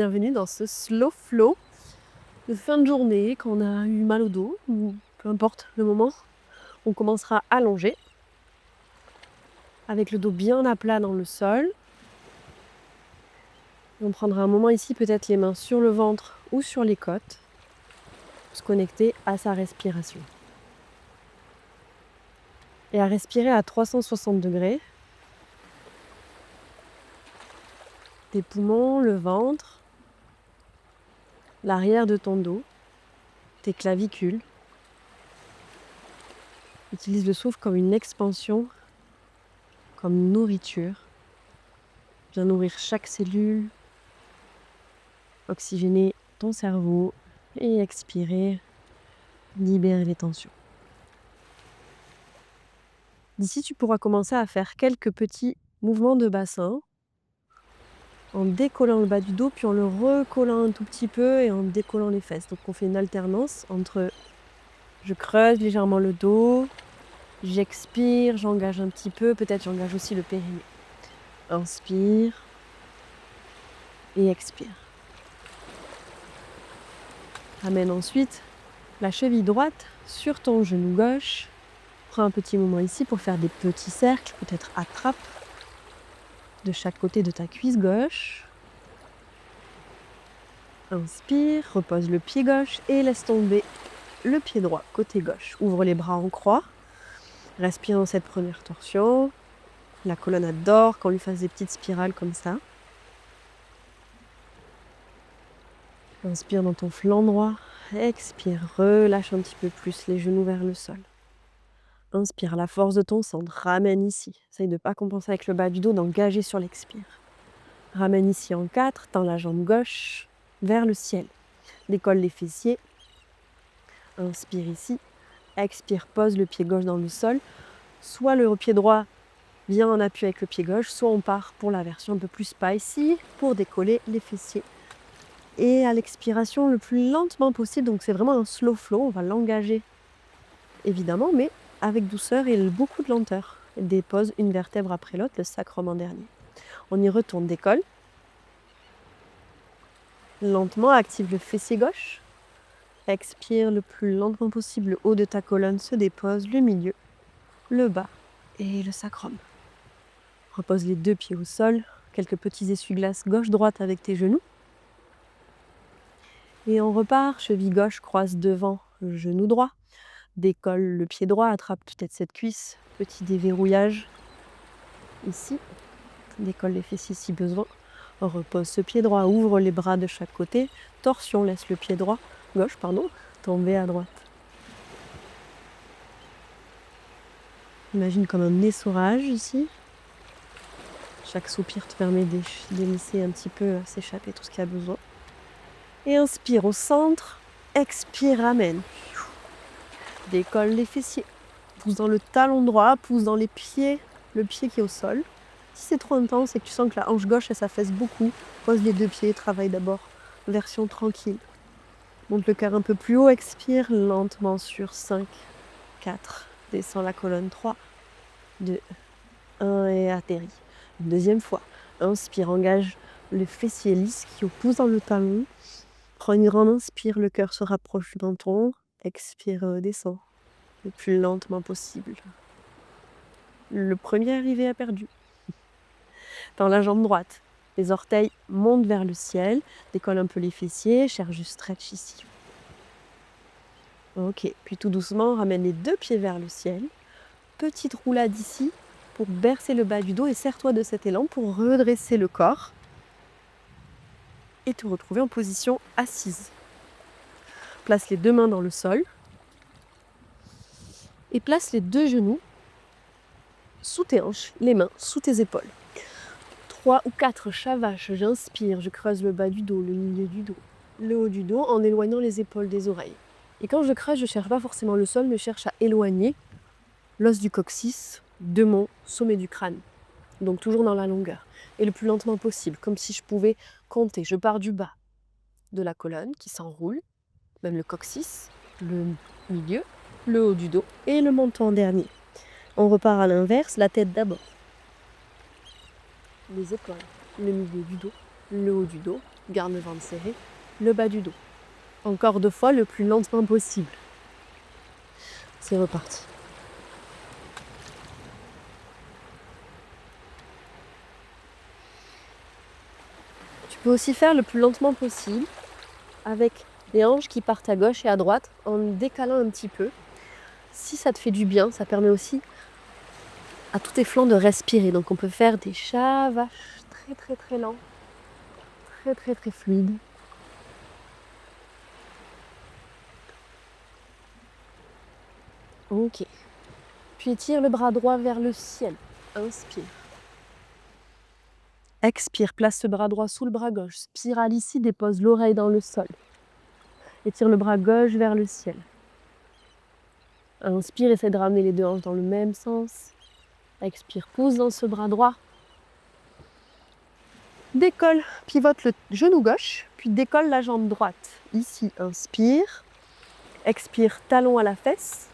bienvenue dans ce slow flow de fin de journée quand on a eu mal au dos ou peu importe le moment. On commencera allongé avec le dos bien à plat dans le sol. Et on prendra un moment ici, peut-être les mains sur le ventre ou sur les côtes, pour se connecter à sa respiration. Et à respirer à 360 degrés. Tes poumons, le ventre, l'arrière de ton dos, tes clavicules. Utilise le souffle comme une expansion, comme une nourriture. Bien nourrir chaque cellule, oxygéner ton cerveau et expirer, libérer les tensions. D'ici, tu pourras commencer à faire quelques petits mouvements de bassin en décollant le bas du dos, puis en le recollant un tout petit peu et en décollant les fesses. Donc on fait une alternance entre je creuse légèrement le dos, j'expire, j'engage un petit peu, peut-être j'engage aussi le périnée. Inspire et expire. Ramène ensuite la cheville droite sur ton genou gauche. Prends un petit moment ici pour faire des petits cercles, peut-être attrape de chaque côté de ta cuisse gauche. Inspire, repose le pied gauche et laisse tomber le pied droit, côté gauche. Ouvre les bras en croix. Respire dans cette première torsion. La colonne adore qu'on lui fasse des petites spirales comme ça. Inspire dans ton flanc droit. Expire, relâche un petit peu plus les genoux vers le sol. Inspire, la force de ton centre, ramène ici. Essaye de ne pas compenser avec le bas du dos, d'engager sur l'expire. Ramène ici en 4, tends la jambe gauche vers le ciel. Décolle les fessiers. Inspire ici. Expire, pose le pied gauche dans le sol. Soit le pied droit vient en appui avec le pied gauche, soit on part pour la version un peu plus pas ici, pour décoller les fessiers. Et à l'expiration, le plus lentement possible, donc c'est vraiment un slow flow, on va l'engager évidemment, mais avec douceur et beaucoup de lenteur. Dépose une vertèbre après l'autre, le sacrum en dernier. On y retourne, décolle. Lentement, active le fessier gauche. Expire le plus lentement possible, le haut de ta colonne se dépose, le milieu, le bas et le sacrum. Repose les deux pieds au sol, quelques petits essuie-glaces gauche-droite avec tes genoux. Et on repart, cheville gauche croise devant le genou droit. Décolle le pied droit, attrape peut-être cette cuisse, petit déverrouillage ici. Décolle les fessiers si besoin. On repose ce pied droit, ouvre les bras de chaque côté. Torsion, laisse le pied gauche, tomber à droite. Imagine comme un essorage ici. Chaque soupir te permet de laisser un petit peu s'échapper tout ce qu'il y a besoin. Et inspire au centre, expire, ramène. Décolle les fessiers. Pousse dans le talon droit, pousse dans les pieds, le pied qui est au sol. Si c'est trop intense et que tu sens que la hanche gauche elle s'affaisse beaucoup, pose les deux pieds, travaille d'abord version tranquille. Monte le cœur un peu plus haut, expire lentement sur 5, 4, descends la colonne 3, 2, 1 et atterris. Une deuxième fois, inspire, engage le fessier lisse qui pousse dans le talon. Prends une grande inspire, le cœur se rapproche du menton, expire, descend le plus lentement possible. Le premier arrivé a perdu. Dans la jambe droite, les orteils montent vers le ciel, décolle un peu les fessiers, cherche du stretch ici. Ok, puis tout doucement, ramène les deux pieds vers le ciel. Petite roulade ici pour bercer le bas du dos et serre-toi de cet élan pour redresser le corps et te retrouver en position assise. Place les deux mains dans le sol et place les deux genoux sous tes hanches, les mains sous tes épaules. 3 ou 4 chavaches, j'inspire, je creuse le bas du dos, le milieu du dos, le haut du dos en éloignant les épaules des oreilles. Et quand je creuse, je ne cherche pas forcément le sol, mais je cherche à éloigner l'os du coccyx de mon sommet du crâne. Donc toujours dans la longueur. Et le plus lentement possible, comme si je pouvais compter. Je pars du bas de la colonne qui s'enroule, même le coccyx, le milieu, le haut du dos et le menton en dernier. On repart à l'inverse, la tête d'abord. Les épaules, le milieu du dos, le haut du dos, garde le ventre serré, le bas du dos. Encore 2 fois, le plus lentement possible. C'est reparti. Tu peux aussi faire le plus lentement possible avec les hanches qui partent à gauche et à droite en décalant un petit peu. Si ça te fait du bien, ça permet aussi à tous tes flancs de respirer. Donc on peut faire des chats vaches très très très lents, très très très fluides. Ok. Puis étire le bras droit vers le ciel. Inspire. Expire, place le bras droit sous le bras gauche. Spirale ici, dépose l'oreille dans le sol. Étire le bras gauche vers le ciel. Inspire, essaie de ramener les 2 hanches dans le même sens. Expire, pousse dans ce bras droit. Décolle, pivote le genou gauche, puis décolle la jambe droite. Ici, inspire. Expire, talon à la fesse.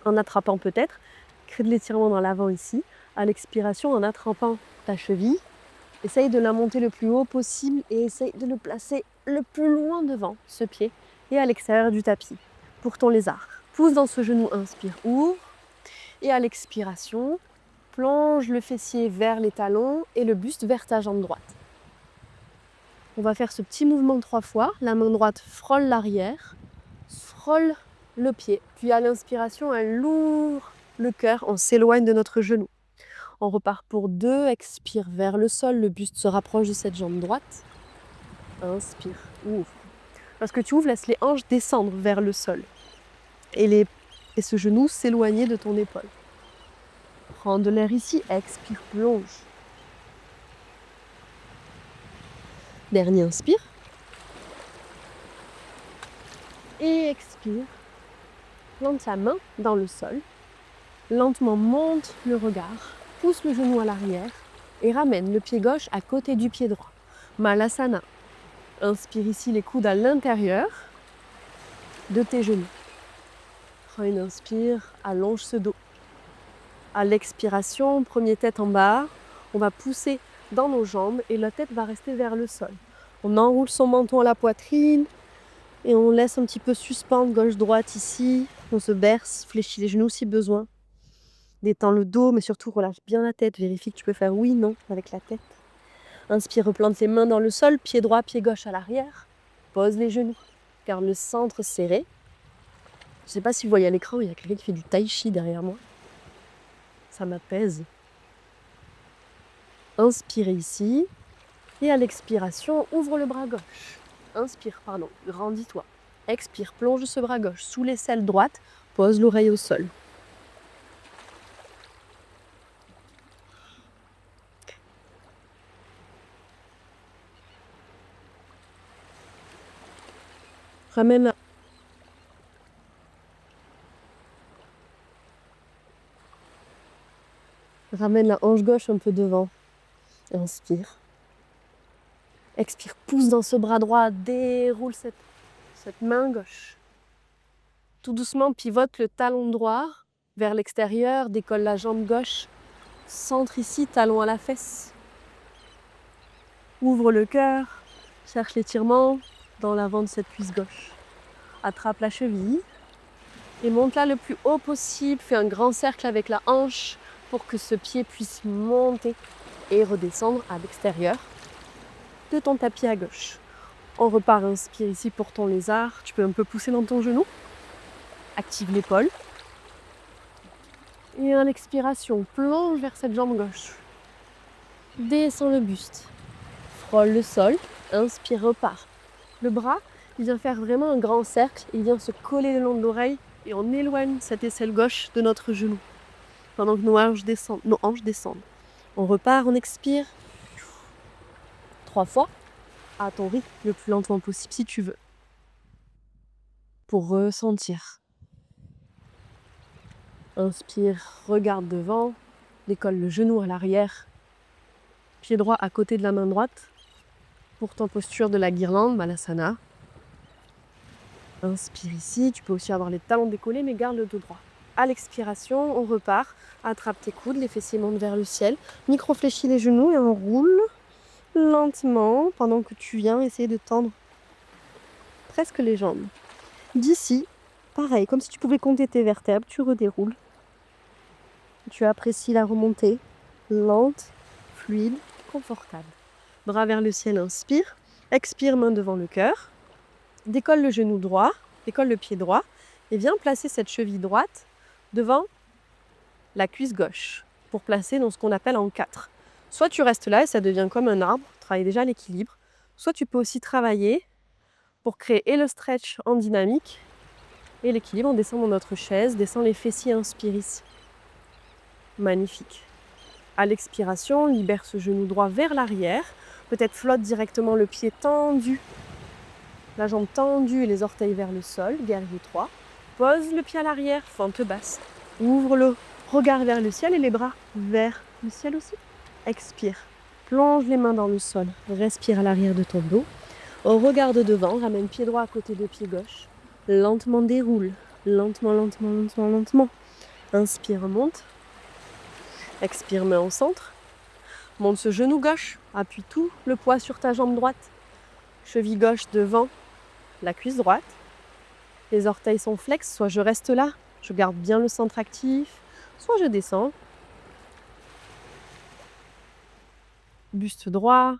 En attrapant peut-être. Crée de l'étirement dans l'avant ici. À l'expiration, en attrapant ta cheville. Essaye de la monter le plus haut possible et essaye de le placer le plus loin devant ce pied et à l'extérieur du tapis pour ton lézard. Pousse dans ce genou, inspire, ouvre. Et à l'expiration, plonge le fessier vers les talons et le buste vers ta jambe droite. On va faire ce petit mouvement 3 fois. La main droite frôle l'arrière, frôle le pied. Puis à l'inspiration, elle ouvre le cœur, on s'éloigne de notre genou. On repart pour 2, expire vers le sol, le buste se rapproche de cette jambe droite. Inspire, ouvre. Lorsque tu ouvres, laisse les hanches descendre vers le sol. Et ce genou s'éloigner de ton épaule. Prends de l'air ici, expire, plonge. Dernier inspire. Et expire. Plante la main dans le sol. Lentement monte le regard. Pousse le genou à l'arrière et ramène le pied gauche à côté du pied droit. Malasana. Inspire ici les coudes à l'intérieur de tes genoux. Prends une inspire, allonge ce dos. À l'expiration, premier tête en bas, on va pousser dans nos jambes et la tête va rester vers le sol. On enroule son menton à la poitrine et on laisse un petit peu suspendre gauche-droite ici. On se berce, fléchit les genoux si besoin. Détends le dos, mais surtout relâche bien la tête. Vérifie que tu peux faire oui, non avec la tête. Inspire, replante les mains dans le sol, pied droit, pied gauche à l'arrière. Pose les genoux. Garde le centre serré. Je ne sais pas si vous voyez à l'écran, il y a quelqu'un qui fait du tai chi derrière moi. Ça m'apaise. Inspire ici. Et à l'expiration, ouvre le bras gauche. Inspire, grandis-toi. Expire, plonge ce bras gauche sous l'aisselle droite. Pose l'oreille au sol. Ramène la hanche gauche un peu devant. Inspire. Expire, pousse dans ce bras droit, déroule cette main gauche. Tout doucement, pivote le talon droit vers l'extérieur, décolle la jambe gauche. Centre ici, talon à la fesse. Ouvre le cœur, cherche l'étirement dans l'avant de cette cuisse gauche. Attrape la cheville et monte là le plus haut possible. Fais un grand cercle avec la hanche pour que ce pied puisse monter et redescendre à l'extérieur de ton tapis à gauche. On repart, inspire ici pour ton lézard. Tu peux un peu pousser dans ton genou. Active l'épaule. Et à l'expiration, plonge vers cette jambe gauche. Descends le buste. Frôle le sol. Inspire, repart. Le bras, il vient faire vraiment un grand cercle. Il vient se coller le long de l'oreille et on éloigne cette aisselle gauche de notre genou. Pendant que nos hanches descendent. On repart, on expire. 3 fois. À ton rythme, le plus lentement possible si tu veux. Pour ressentir. Inspire, regarde devant, décolle le genou à l'arrière, pied droit à côté de la main droite, pour ton posture de la guirlande, Malasana. Inspire ici, tu peux aussi avoir les talons décollés, mais garde le dos droit. À l'expiration, on repart, attrape tes coudes, les fessiers montent vers le ciel, micro-fléchis les genoux et on roule. lentement, pendant que tu viens essayer de tendre presque les jambes. D'ici, pareil, comme si tu pouvais compter tes vertèbres, tu redéroules. Tu apprécies la remontée, lente, fluide, confortable. Bras vers le ciel, inspire. Expire, main devant le cœur. Décolle le genou droit, décolle le pied droit et viens placer cette cheville droite devant la cuisse gauche pour placer dans ce qu'on appelle en 4. Soit tu restes là et ça devient comme un arbre, travaille déjà l'équilibre. Soit tu peux aussi travailler pour créer et le stretch en dynamique et l'équilibre. On descend dans notre chaise, descend les fessiers, inspire ici. Magnifique. À l'expiration, libère ce genou droit vers l'arrière. Peut-être flotte directement le pied tendu, la jambe tendue et les orteils vers le sol. Guerrier 3. Pose le pied à l'arrière, fente basse. Ouvre le regard vers le ciel et les bras vers le ciel aussi. Expire. Plonge les mains dans le sol. Respire à l'arrière de ton dos. Regarde devant, ramène pied droit à côté de pied gauche. Lentement déroule. Lentement, lentement, lentement, lentement. Inspire, monte. Expire, main au centre. Monte ce genou gauche. Appuie tout le poids sur ta jambe droite. Cheville gauche devant la cuisse droite. Les orteils sont flex. Soit je reste là, je garde bien le centre actif. Soit je descends. Buste droit.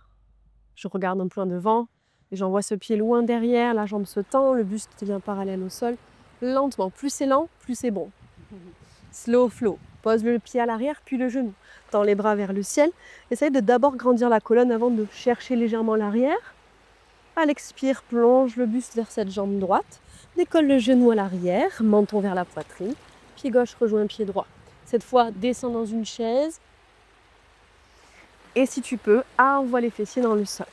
Je regarde un peu en devant. Et j'envoie ce pied loin derrière. La jambe se tend. Le buste devient parallèle au sol. Lentement. Plus c'est lent, plus c'est bon. Slow flow. Pose le pied à l'arrière, puis le genou. Tends les bras vers le ciel. Essaye de d'abord grandir la colonne avant de chercher légèrement l'arrière. À l'expire, plonge le buste vers cette jambe droite. Décolle le genou à l'arrière, menton vers la poitrine. Pied gauche rejoint pied droit. Cette fois, descends dans une chaise. Et si tu peux, envoie les fessiers dans le sol.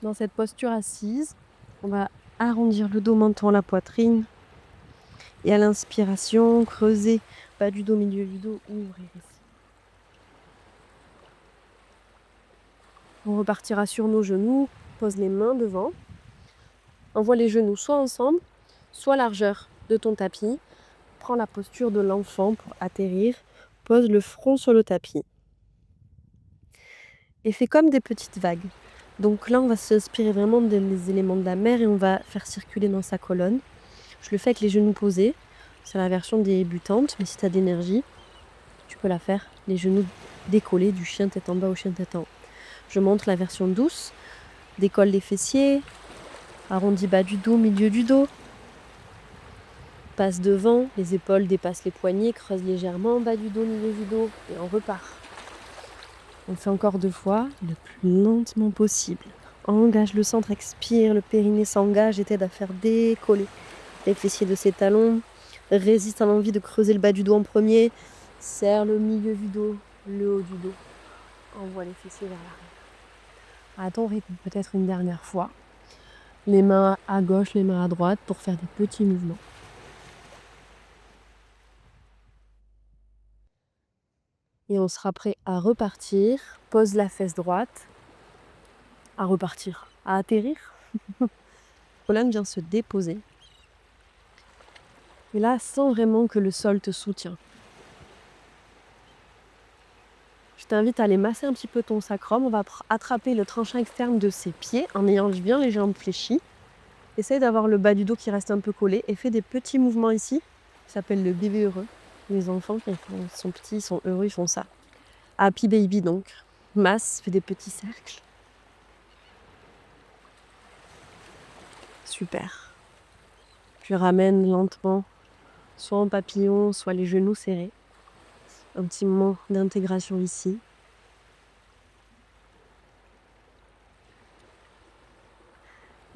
Dans cette posture assise, on va arrondir le dos, menton, la poitrine. Et à l'inspiration, creuser bas du dos, milieu du dos, ouvrir ici. On repartira sur nos genoux, pose les mains devant. Envoie les genoux soit ensemble, soit largeur de ton tapis. Prends la posture de l'enfant pour atterrir. Pose le front sur le tapis. Et fais comme des petites vagues. Donc là, on va s'inspirer vraiment des éléments de la mer et on va faire circuler dans sa colonne. Je le fais avec les genoux posés. C'est la version débutante, mais si tu as d'énergie, tu peux la faire les genoux décollés du chien tête en bas au chien tête en haut. Je montre la version douce. Décolle les fessiers. Arrondis bas du dos, milieu du dos. Passe devant, les épaules dépassent les poignets, creuse légèrement, bas du dos, milieu du dos, et on repart. On fait encore 2 fois, le plus lentement possible. Engage le centre, expire, le périnée s'engage et t'aide à faire décoller les fessiers de ses talons. Résiste à l'envie de creuser le bas du dos en premier. Serre le milieu du dos, le haut du dos. Envoie les fessiers vers l'arrière. À ton rythme, peut-être une dernière fois. Les mains à gauche, les mains à droite pour faire des petits mouvements. Et on sera prêt à repartir. Pose la fesse droite. À repartir. À atterrir. La colonne vient se déposer. Et là, sens vraiment que le sol te soutient. Je t'invite à aller masser un petit peu ton sacrum. On va attraper le tranchant externe de ses pieds en ayant bien les jambes fléchies. Essaye d'avoir le bas du dos qui reste un peu collé et fais des petits mouvements ici. Ça s'appelle le bébé heureux. Les enfants, quand ils sont petits, ils sont heureux, ils font ça. Happy baby donc. Masse, fais des petits cercles. Super. Puis ramène lentement, soit en papillon, soit les genoux serrés. Un petit moment d'intégration ici.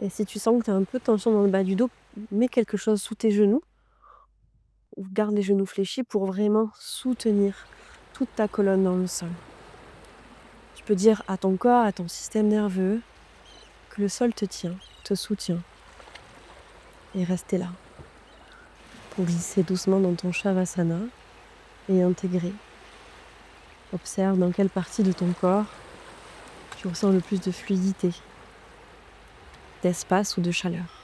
Et si tu sens que tu as un peu de tension dans le bas du dos, mets quelque chose sous tes genoux. Ou garde les genoux fléchis pour vraiment soutenir toute ta colonne dans le sol. Tu peux dire à ton corps, à ton système nerveux, que le sol te tient, te soutient. Et rester là. Pour glisser doucement dans ton Shavasana et intégrer. Observe dans quelle partie de ton corps tu ressens le plus de fluidité, d'espace ou de chaleur.